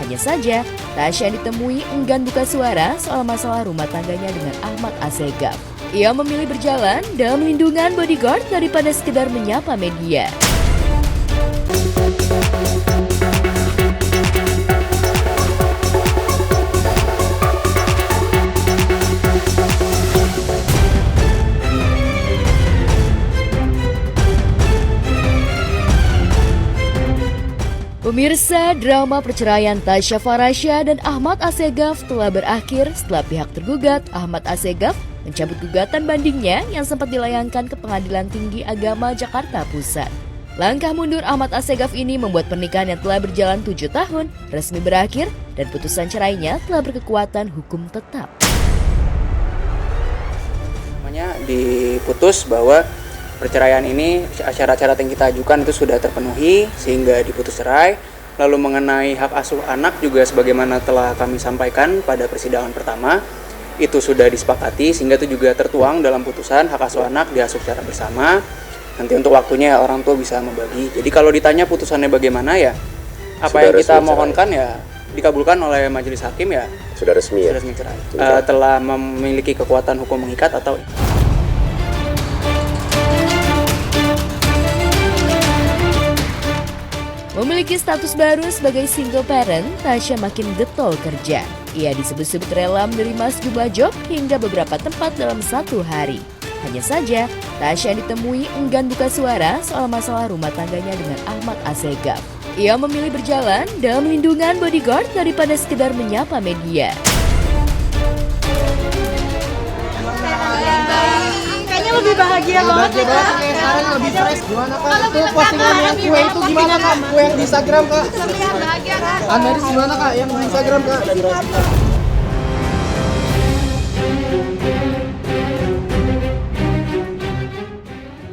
Hanya saja, Tasya ditemui enggan buka suara soal masalah rumah tangganya dengan Ahmad Assegaf. Ia memilih berjalan dalam lindungan bodyguard daripada sekedar menyapa media. Pemirsa, drama perceraian Tasya Farasya dan Ahmad Assegaf telah berakhir setelah pihak tergugat Ahmad Assegaf mencabut gugatan bandingnya yang sempat dilayangkan ke Pengadilan Tinggi Agama Jakarta Pusat. Langkah mundur Ahmad Assegaf ini membuat pernikahan yang telah berjalan 7 tahun resmi berakhir dan putusan cerainya telah berkekuatan hukum tetap. Diputus bahwa perceraian ini syarat-syarat yang kita ajukan itu sudah terpenuhi sehingga diputus cerai. Lalu mengenai hak asuh anak juga sebagaimana telah kami sampaikan pada persidangan pertama, itu sudah disepakati sehingga itu juga tertuang dalam putusan hak asuh anak diasuh secara bersama. Nanti untuk waktunya orang tua bisa membagi. Jadi kalau ditanya putusannya bagaimana ya, apa sudah yang kita mohonkan cerai. Ya dikabulkan oleh majelis hakim ya sudah resmi ya. Sudah resmi cerai. Telah memiliki kekuatan hukum mengikat atau memiliki status baru sebagai single parent, Tasya makin getol kerja. Ia disebut-sebut rela menerima sejumlah job hingga beberapa tempat dalam satu hari. Hanya saja, Tasya ditemui enggan buka suara soal masalah rumah tangganya dengan Ahmad Assegaf. Ia memilih berjalan dalam lindungan bodyguard daripada sekedar menyapa media. Lebih bahagia banget sekarang lebih fresh. Gimana kak? Itu postingan yang kue itu gimana kak? Kue yang di Instagram kak? Terlihat bahagia kak. Anda gimana kak? Yang di Instagram kak?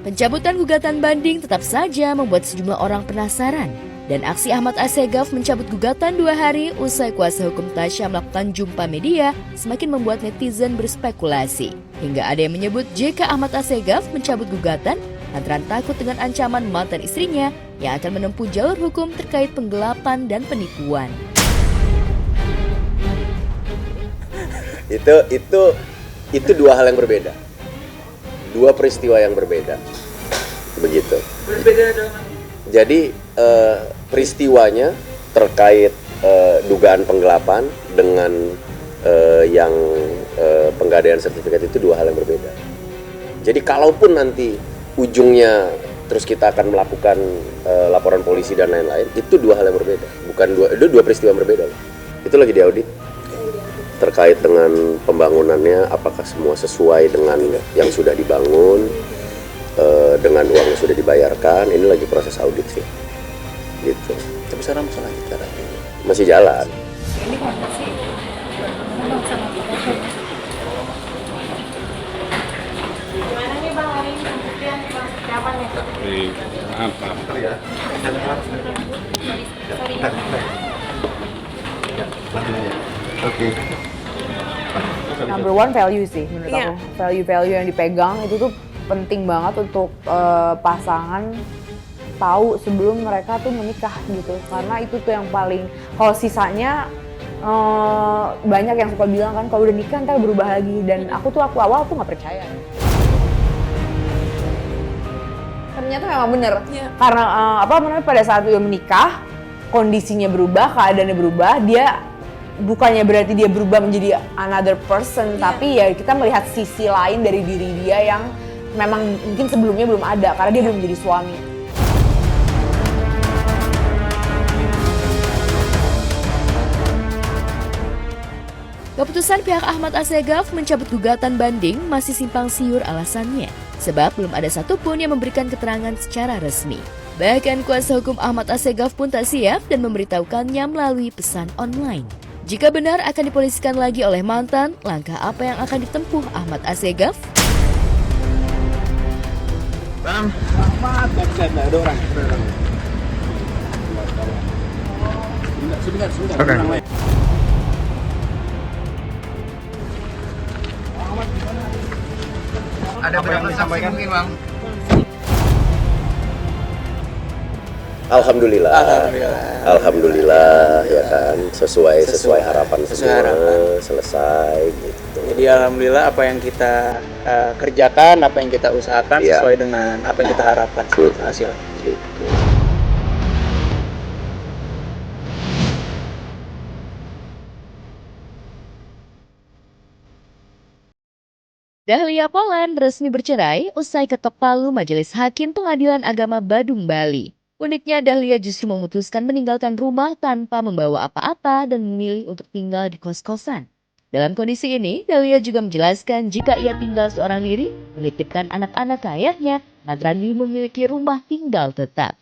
Pencabutan gugatan banding tetap saja membuat sejumlah orang penasaran. Dan aksi Ahmad Assegaf mencabut gugatan 2 hari usai kuasa hukum Tasya melakukan jumpa media semakin membuat netizen berspekulasi. Hingga ada yang menyebut jika Ahmad Assegaf mencabut gugatan lantaran takut dengan ancaman mantan istrinya yang akan menempuh jalur hukum terkait penggelapan dan penipuan. Itu dua hal yang berbeda. Dua peristiwa yang berbeda. Begitu. berbeda dengan Jadi peristiwanya terkait dugaan penggelapan dengan yang penggadaian sertifikat itu dua hal yang berbeda. Jadi kalaupun nanti ujungnya terus kita akan melakukan laporan polisi dan lain-lain, itu dua hal yang berbeda. Itu dua peristiwa yang berbeda. Itu lagi diaudit. Terkait dengan pembangunannya, apakah semua sesuai dengan yang sudah dibangun, dengan uang yang sudah dibayarkan, ini lagi proses audit sih. Gitu. tapi sekarang masalah cara Masih jalan. Ini kenapa sih? Memang sama kita. Gimana nih bang hari ini pembuktian bang? Siapa nih? Apa? Oke. Number one value sih menurut aku. Value-value yang dipegang itu tuh penting banget untuk pasangan tahu sebelum mereka tuh menikah gitu. Karena itu tuh yang paling, kalau sisanya banyak yang suka bilang kan kalau udah nikah ntar berubah lagi, dan aku awal tuh nggak percaya. Ternyata memang bener, karena pada saat dia menikah kondisinya berubah, keadaannya berubah, dia bukannya berarti dia berubah menjadi another person, tapi ya kita melihat sisi lain dari diri dia yang memang mungkin sebelumnya belum ada karena dia belum menjadi suami. Keputusan pihak Ahmad Assegaf mencabut gugatan banding masih simpang siur alasannya, sebab belum ada satupun yang memberikan keterangan secara resmi. Bahkan kuasa hukum Ahmad Assegaf pun tak siap dan memberitahukannya melalui pesan online. Jika benar akan dipolisikan lagi oleh mantan, langkah apa yang akan ditempuh Ahmad Assegaf? Bang, Ahmad, ada orang. Sebentar. Ada berapa yang disampaikan mungkin bang? Alhamdulillah. Alhamdulillah ya kan sesuai harapan semua selesai gitu. Jadi alhamdulillah apa yang kita kerjakan, apa yang kita usahakan Iya. sesuai dengan apa yang kita harapkan hasil. Gitu. Dahlia Poland resmi bercerai usai ketok palu Majelis Hakim Pengadilan Agama Badung, Bali. Uniknya Dahlia justru memutuskan meninggalkan rumah tanpa membawa apa-apa dan memilih untuk tinggal di kos-kosan. Dalam kondisi ini, Dahlia juga menjelaskan jika ia tinggal seorang diri, menitipkan anak-anak ke ayahnya, lantaran dia memiliki rumah tinggal tetap.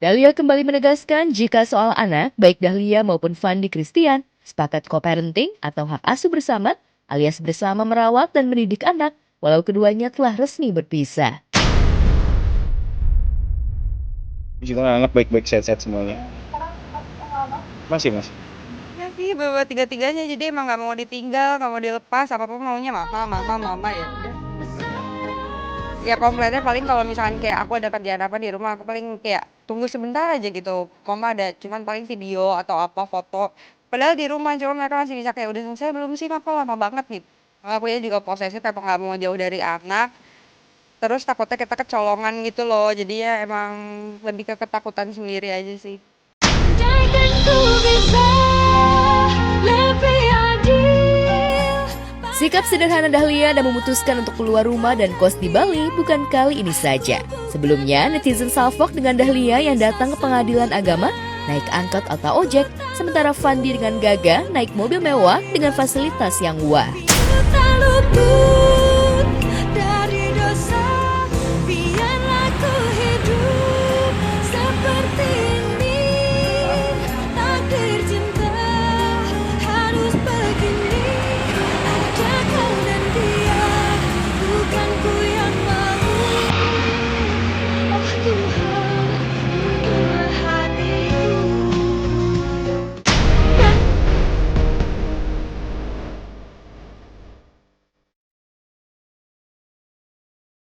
Dahlia kembali menegaskan jika soal anak, baik Dahlia maupun Fandi Christian sepakat co-parenting atau hak asuh bersama, alias bersama merawat dan mendidik anak, walau keduanya telah resmi berpisah. Di situ anak baik-baik sehat-sehat semuanya. Masih. Ya sih, bawa tiga-tiganya, jadi emang nggak mau ditinggal, nggak mau dilepas, apapun maunya mama ya udah. Ya komplainnya paling kalau misalkan kayak aku ada kerjaan apa di rumah, aku paling kayak tunggu sebentar aja gitu. Mama ada cuman paling video atau apa foto. Padahal di rumah cuma mereka masih bisa kayak udah selesai belum sih, kok lama banget gitu. Aku ya juga posesif, emang nggak mau jauh dari anak. Terus takutnya kita kecolongan gitu loh, jadi ya emang lebih ke ketakutan sendiri aja sih. Sikap sederhana Dahlia dan memutuskan untuk keluar rumah dan kos di Bali bukan kali ini saja. Sebelumnya, netizen salfok dengan Dahlia yang datang ke pengadilan agama, naik angkot atau ojek, sementara Fandi dengan Gaga naik mobil mewah dengan fasilitas yang wah.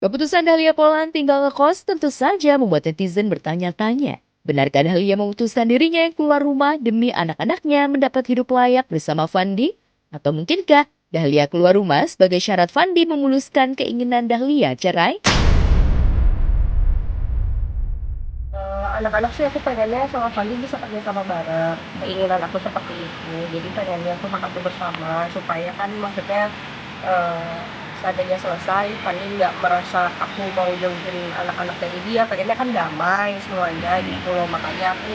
Keputusan Dahlia Poland tinggal ngekos tentu saja membuat netizen bertanya-tanya. Benarkah Dahlia memutuskan dirinya yang keluar rumah demi anak-anaknya mendapat hidup layak bersama Fandi? Atau mungkinkah Dahlia keluar rumah sebagai syarat Fandi memuluskan keinginan Dahlia cerai? Anak-anak sih aku pengennya sama Fandi bisa kerja sama bareng. Keinginan aku seperti itu. Jadi pengennya aku makan bersama supaya kan maksudnya seandainya selesai, Fandi nggak merasa aku mau jauhin anak-anak dari dia. Pengennya kan damai semuanya gitu loh. Makanya aku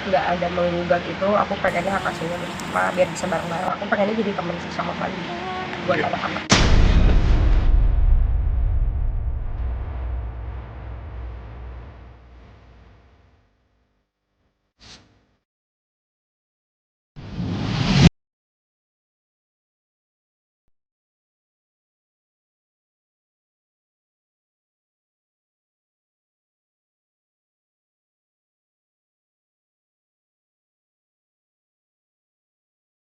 nggak ada menggugat itu. Aku pengennya hak asuhnya bersama biar bisa bareng-bareng. Aku pengennya jadi temen sih sama Fandi buat anak-anak.